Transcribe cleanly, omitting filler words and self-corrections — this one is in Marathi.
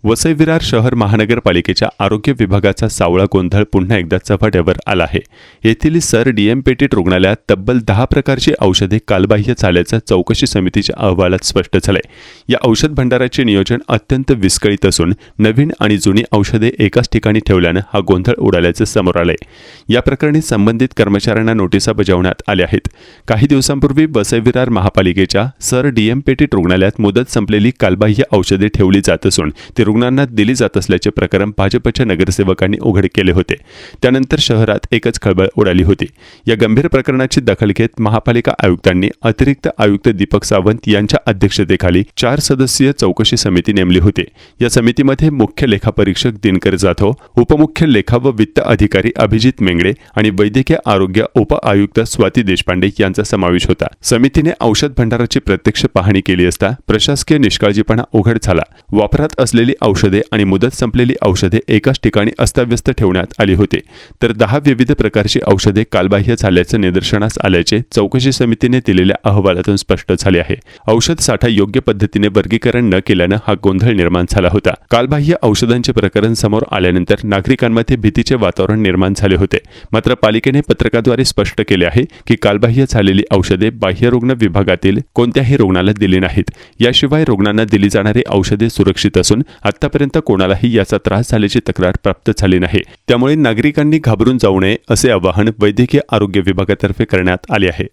वसई विरार शहर महानगरपालिकेच्या आरोग्य विभागाचा सावळा गोंधळ पुन्हा एकदा चव्हाट्यावर आला आहे। येथील सर डीएम पेटीट रुग्णालयात तब्बल 10 प्रकारची औषधे कालबाह्य झाल्याचं चौकशी समितीच्या अहवालात स्पष्ट झालंय। या औषध भंडाराचे नियोजन अत्यंत विस्कळीत असून नवीन आणि जुनी औषधे एकाच ठिकाणी ठेवल्यानं हा गोंधळ उडाल्याचं समोर आलंय। या प्रकरणी संबंधित कर्मचाऱ्यांना नोटिसा बजावण्यात आल्या आहेत। काही दिवसांपूर्वी वसई विरार महापालिकेच्या सर डीएम पेटीट रुग्णालयात मुदत संपलेली कालबाह्य औषधे ठेवली जात असून ती रुग्णांना दिली जात असल्याचे प्रकरण भाजपच्या नगरसेवकांनी उघड केले होते। त्यानंतर शहरात एकच खळबळ उडाली होती। या गंभीर प्रकरणाची दखल घेत महापालिका आयुक्तांनी अतिरिक्त आयुक्त दीपक सावंत यांच्या अध्यक्षतेखाली 4 सदस्यीय चौकशी समिती नेमली होती। या समितीमध्ये मुख्य लेखापरीक्षक दिनकर जाधव, उपमुख्य लेखा व वित्त अधिकारी अभिजित मेंगडे आणि वैद्यकीय आरोग्य उप आयुक्त स्वाती देशपांडे यांचा समावेश होता। समितीने औषध भंडाराची प्रत्यक्ष पाहणी केली असता प्रशासकीय निष्काळजीपणा उघड झाला। वापरात असलेली औषधे आणि मुदत संपलेली औषधे एकाच ठिकाणी अस्ताव्यस्त ठेवण्यात आली होती, तर 10 विविध प्रकारची औषधे कालबाह्य झाल्याचं निदर्शनास आल्याचे चौकशी समितीने दिलेल्या अहवालातून स्पष्ट झाले आहे। औषध साठा योग्य पद्धतीने वर्गीकरण न केल्यानं हा गोंधळ निर्माण झाला होता। कालबाह्य औषधांचे प्रकरण समोर आल्यानंतर नागरिकांमध्ये भीतीचे वातावरण निर्माण झाले होते। मात्र पालिकेने पत्रकाद्वारे स्पष्ट केले आहे की कालबाह्य झालेली औषधे बाह्यरुग्ण विभागातील कोणत्याही रुग्णाला दिली नाहीत। याशिवाय रुग्णांना दिली जाणारी औषधे सुरक्षित असून आतापर्यंत कोणालाही याचा त्रास झाल्याची तक्रार प्राप्त झाली नाही। त्यामुळे नागरिकांनी घाबरून जाऊ नये असे आवाहन वैद्यकीय आरोग्य विभागातर्फे करण्यात आले आहे।